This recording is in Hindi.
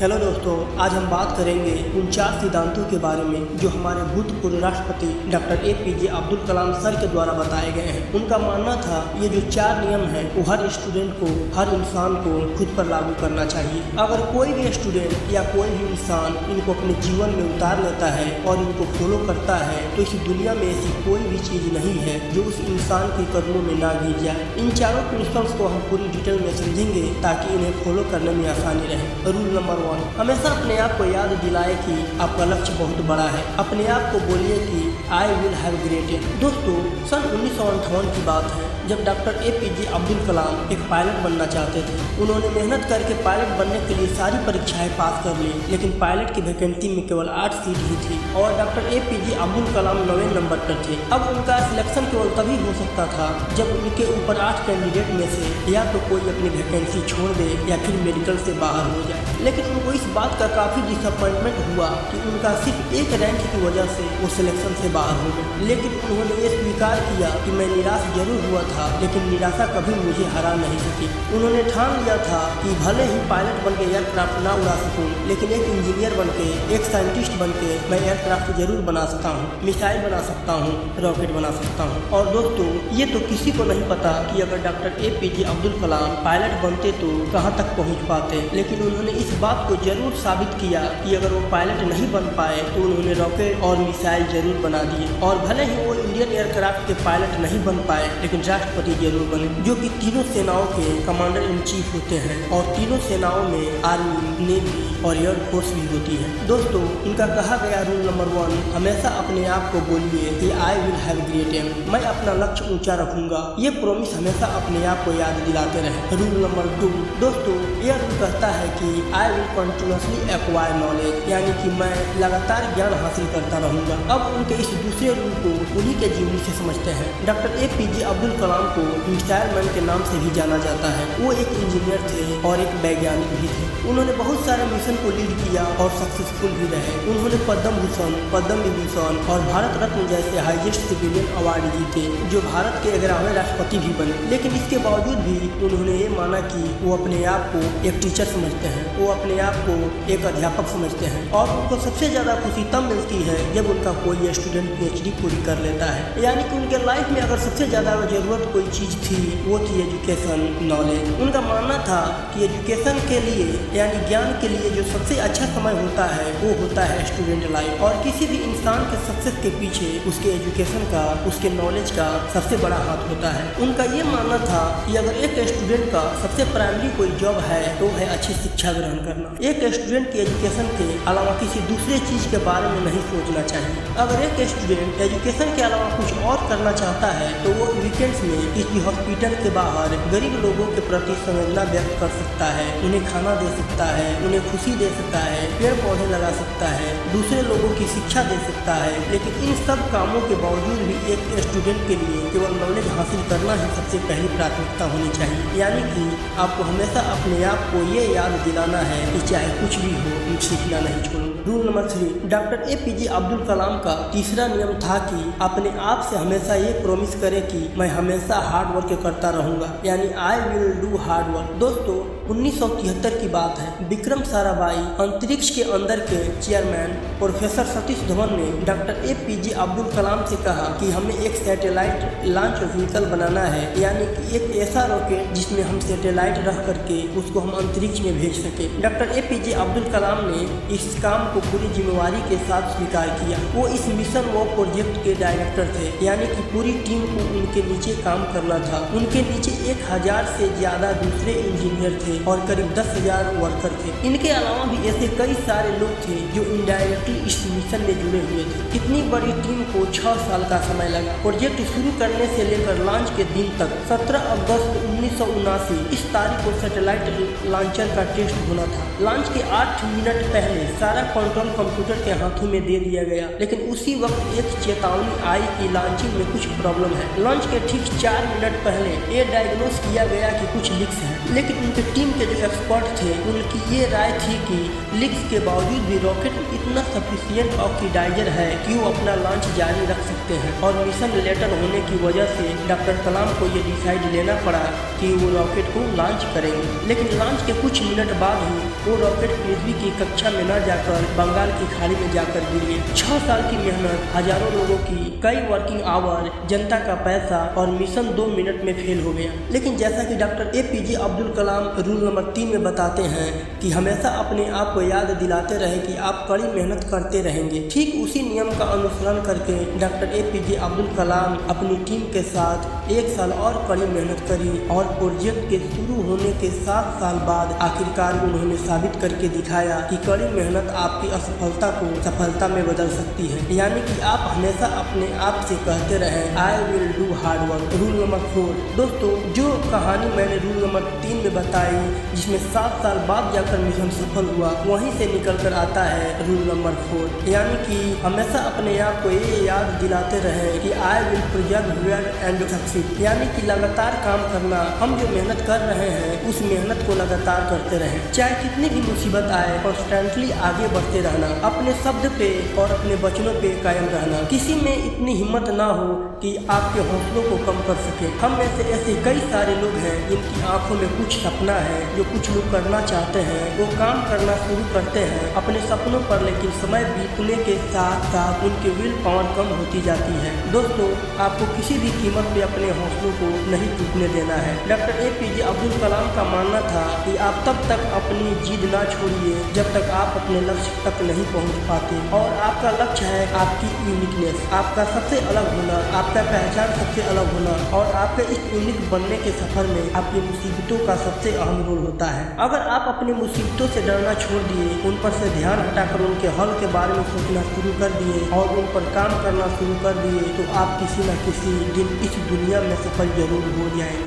हेलो दोस्तों, आज हम बात करेंगे उन 4 सिद्धांतों के बारे में जो हमारे भूतपूर्व राष्ट्रपति डॉक्टर APJ अब्दुल कलाम सर के द्वारा बताए गए हैं। उनका मानना था ये जो 4 नियम हैं वो हर स्टूडेंट को, हर इंसान को खुद पर लागू करना चाहिए। अगर कोई भी स्टूडेंट या कोई भी इंसान इनको अपने जीवन में उतार लेता है और इनको फॉलो करता है तो इस दुनिया में ऐसी कोई भी चीज़ नहीं है जो उस इंसान के कदमों में ना गिर जाए। इन चारों प्रिंसिपल्स को हम पूरी डिटेल में समझेंगे ताकि इन्हें फॉलो करने में आसानी रहे। रूल नंबर 1, हमेशा अपने आप को याद दिलाए कि आपका लक्ष्य बहुत बड़ा है। अपने आप को बोलिए कि I will have great it. दोस्तों, सन 1958 की बात है जब डॉक्टर APJ अब्दुल कलाम एक पायलट बनना चाहते थे। उन्होंने मेहनत करके पायलट बनने के लिए सारी परीक्षाएं पास कर ली, लेकिन पायलट की वैकेंसी में केवल 8 सीट ही थी और डॉक्टर APJ अब्दुल कलाम 9वें नंबर पर थे। अब उनका सिलेक्शन केवल तभी हो सकता था जब उनके ऊपर 8 कैंडिडेट में से या तो कोई अपनी वैकेंसी छोड़ दे या फिर मेडिकल से बाहर हो जाए। लेकिन उनको इस बात का काफ़ी डिसअपॉइंटमेंट हुआ कि उनका सिर्फ एक रैंक की वजह से वो सिलेक्शन से बाहर हो गए। लेकिन उन्होंने ये स्वीकार किया कि मैं निराश जरूर हुआ था, लेकिन निराशा कभी मुझे हरा नहीं सकी। उन्होंने ठान लिया था कि भले ही पायलट बनके एयरक्राफ्ट ना उड़ा सकूं, लेकिन एक इंजीनियर बनके, एक साइंटिस्ट बनके मैं एयरक्राफ्ट जरूर बना सकता हूँ, मिसाइल बना सकता हूँ, रॉकेट बना सकता हूँ। और दोस्तों, ये तो किसी को नहीं पता कि अगर डॉक्टर APJ अब्दुल कलाम पायलट बनते तो कहाँ तक पहुँच पाते, लेकिन उन्होंने इस बात को जरूर साबित किया कि अगर वो पायलट नहीं बन पाए तो उन्होंने रॉकेट और मिसाइल जरूर बना दिए। और भले ही वो इंडियन एयरक्राफ्ट के पायलट नहीं बन पाए, लेकिन राष्ट्रपति जरूर बने, जो कि तीनों सेनाओं के कमांडर इन चीफ होते हैं और तीनों सेनाओं में आर्मी, नेवी और एयर फोर्स भी होती है। दोस्तों, इनका कहा गया रूल नंबर 1, हमेशा अपने आप को बोलिए कि I will have great aim, मैं अपना लक्ष्य ऊंचा रखूंगा। ये प्रॉमिस हमेशा अपने आप को याद दिलाते रहे। रूल नंबर 2, दोस्तों, यह रूल कहता है कि I will continuously acquire knowledge, यानी कि मैं लगातार ज्ञान हासिल करता रहूंगा। अब उनके इस दूसरे रूल को उन्हीं के जीवनी से समझते हैं। डॉक्टर APJ अब्दुल कलाम को मिसाइल मैन के नाम से भी जाना जाता है। वो एक इंजीनियर थे और एक वैज्ञानिक भी थे। उन्होंने बहुत सारे मिशन को लीड किया और सक्सेसफुल भी रहे। उन्होंने पद्म भूषण, पद्म विभूषण और भारत रत्न जैसे हाईएस्ट सिविलियन अवार्ड जीते, जो भारत के 11वें राष्ट्रपति भी बने। लेकिन इसके बावजूद भी उन्होंने ये माना कि वो अपने आप को एक टीचर समझते हैं, वो अपने आप को एक अध्यापक समझते हैं और उनको सबसे ज़्यादा खुशी तब मिलती है जब उनका कोई स्टूडेंट PhD पूरी कर लेता है। यानी कि उनके लाइफ में अगर सबसे ज़्यादा ज़रूरत कोई चीज़ थी वो थी एजुकेशन, नॉलेज। उनका मानना था कि एजुकेशन के लिए यानी ज्ञान के लिए जो सबसे अच्छा समय होता है वो होता है स्टूडेंट लाइफ, और किसी भी इंसान के सक्सेस के पीछे उसके एजुकेशन का, उसके नॉलेज का सबसे बड़ा हाथ होता है। उनका ये मानना था कि अगर एक स्टूडेंट का सबसे प्राइमरी कोई जॉब है तो है अच्छी शिक्षा ग्रहण करना। एक स्टूडेंट की एजुकेशन के अलावा किसी दूसरे चीज़ के बारे में नहीं सोचना चाहिए। अगर एक स्टूडेंट एजुकेशन के अलावा कुछ और करना चाहता है तो वो वीकेंड्स में किसी हॉस्पिटल के बाहर गरीब लोगों के प्रति संवेदना व्यक्त कर सकता है, उन्हें खाना दे सकता है, उन्हें खुशी दे सकता है, पेड़ पौधे लगा सकता है, दूसरे लोगों की शिक्षा दे सकता है। लेकिन इन सब कामों के बावजूद भी एक स्टूडेंट के लिए केवल नॉलेज हासिल करना ही सबसे पहली प्राथमिकता होनी चाहिए। यानी कि आपको हमेशा अपने आप को ये याद दिलाना है कि चाहे कुछ भी हो, सीखना नहीं छोड़ूंगा। Rule number 3, doctor APJ Abdul Kalam का तीसरा नियम था कि अपने आप से हमेशा ये प्रॉमिस करें कि मैं हमेशा हार्ड वर्क करता रहूंगा, यानी I will do hard work. दोस्तों, 1973 की बात है। विक्रम साराभाई अंतरिक्ष के अंदर के चेयरमैन प्रोफेसर सतीश धवन ने डॉक्टर APJ अब्दुल कलाम से कहा कि हमें एक सैटेलाइट लॉन्च व्हीकल बनाना है, यानी कि एक ऐसा रॉकेट जिसमें हम सैटेलाइट रख करके उसको हम अंतरिक्ष में भेज सके। डॉक्टर APJ अब्दुल कलाम ने इस काम को पूरी जिम्मेवारी के साथ स्वीकार किया। वो इस मिशन व प्रोजेक्ट के डायरेक्टर थे, यानी कि पूरी टीम को उनके नीचे काम करना था। उनके नीचे 1000 से ज्यादा दूसरे इंजीनियर थे और करीब 10,000 वर्कर थे। इनके अलावा भी ऐसे कई सारे लोग थे जो इनडायरेक्टली इस मिशन में जुड़े हुए थे। इतनी बड़ी टीम को 6 साल का समय लगा। प्रोजेक्ट शुरू करने से लेकर लॉन्च के दिन तक 17 अगस्त 1979 इस तारीख को सैटेलाइट लॉन्चर का टेस्ट होना था। लॉन्च के 8 मिनट पहले सारा कंट्रोल कंप्यूटर के हाथों में दे दिया गया, लेकिन उसी वक्त एक चेतावनी आई कि लॉन्चिंग में कुछ प्रॉब्लम है। लॉन्च के ठीक 4 मिनट पहले ये डायग्नोस किया गया कि कुछ लीक्स है, लेकिन उनकी टीम के जो एक्सपर्ट थे उनकी ये राय थी कि लीक्स के बावजूद भी रॉकेट में इतना सफिशिएंट ऑक्सीडाइजर है कि वो अपना लॉन्च जारी रख सकते हैं। और मिशन लेटर होने की वजह से डॉक्टर कलाम को ये डिसाइड लेना पड़ा कि वो रॉकेट को लॉन्च करेंगे। लेकिन लॉन्च के कुछ मिनट बाद ही वो रॉकेट पृथ्वी की कक्षा में न जाकर बंगाल की खाड़ी में जाकर गिर गए। 6 साल की मेहनत, हजारों लोगों की कई वर्किंग आवर, जनता का पैसा और मिशन 2 मिनट में फेल हो गया। लेकिन जैसा कि डॉक्टर APJ अब्दुल कलाम रूल नंबर 3 में बताते हैं कि हमेशा अपने आप को याद दिलाते रहे कि आप कड़ी मेहनत करते रहेंगे। ठीक उसी नियम का अनुसरण करके डॉक्टर APJ अब्दुल कलाम अपनी टीम के साथ 1 साल और कड़ी मेहनत करी और प्रोजेक्ट के शुरू होने के 7 साल बाद आखिरकार उन्होंने साबित करके दिखाया कि कड़ी मेहनत आपकी असफलता को सफलता में बदल सकती है। यानी कि आप हमेशा अपने आप से कहते रहें I will do hard work. Rule number 4 दोस्तों, जो कहानी मैंने रूल नंबर 3 में बताई जिसमें 7 साल बाद जाकर मिशन सफल हुआ, वहीं से निकल कर आता है रूल नंबर 4, यानी कि हमेशा अपने आप को ये याद दिलाते रहे कि I will persevere and succeed, यानी कि लगातार काम करना। हम जो मेहनत कर रहे हैं उस मेहनत को लगातार करते रहें, चाहे कितनी भी मुसीबत आए, कॉन्स्टेंटली आगे बढ़ते रहना, अपने शब्द पे और अपने वचनों पे कायम रहना। किसी में इतनी हिम्मत ना हो कि आपके हौसलों को कम कर सके। हम में से ऐसे कई सारे लोग हैं जिनकी आंखों में कुछ सपना है, जो कुछ लोग करना चाहते हैं, वो काम करना शुरू करते हैं अपने सपनों पर, लेकिन समय बीतने के साथ साथ उनकी विल पावर कम होती जाती है। दोस्तों, आपको किसी भी कीमत पे अपने हौसलों को नहीं टूटने देना है। डॉक्टर APJ अब्दुल कलाम का मानना था कि आप तब तक अपनी जिद ना छोड़िए जब तक आप अपने लक्ष्य तक नहीं पहुंच पाते। और आपका लक्ष्य है आपकी यूनिकनेस, आपका सबसे अलग होना, आपका पहचान सबसे अलग होना। और आपके इस यूनिक बनने के सफर में आपकी मुसीबतों का सबसे अहम रोल होता है। अगर आप अपनी मुसीबतों से डरना छोड़ दिए, उन पर से ध्यान हटाकर उनके हल के बारे में सोचना शुरू कर दिए और उन पर काम करना शुरू कर दिए, तो आप किसी न किसी दिन इस दुनिया में सफल जरूर हो जाएंगे।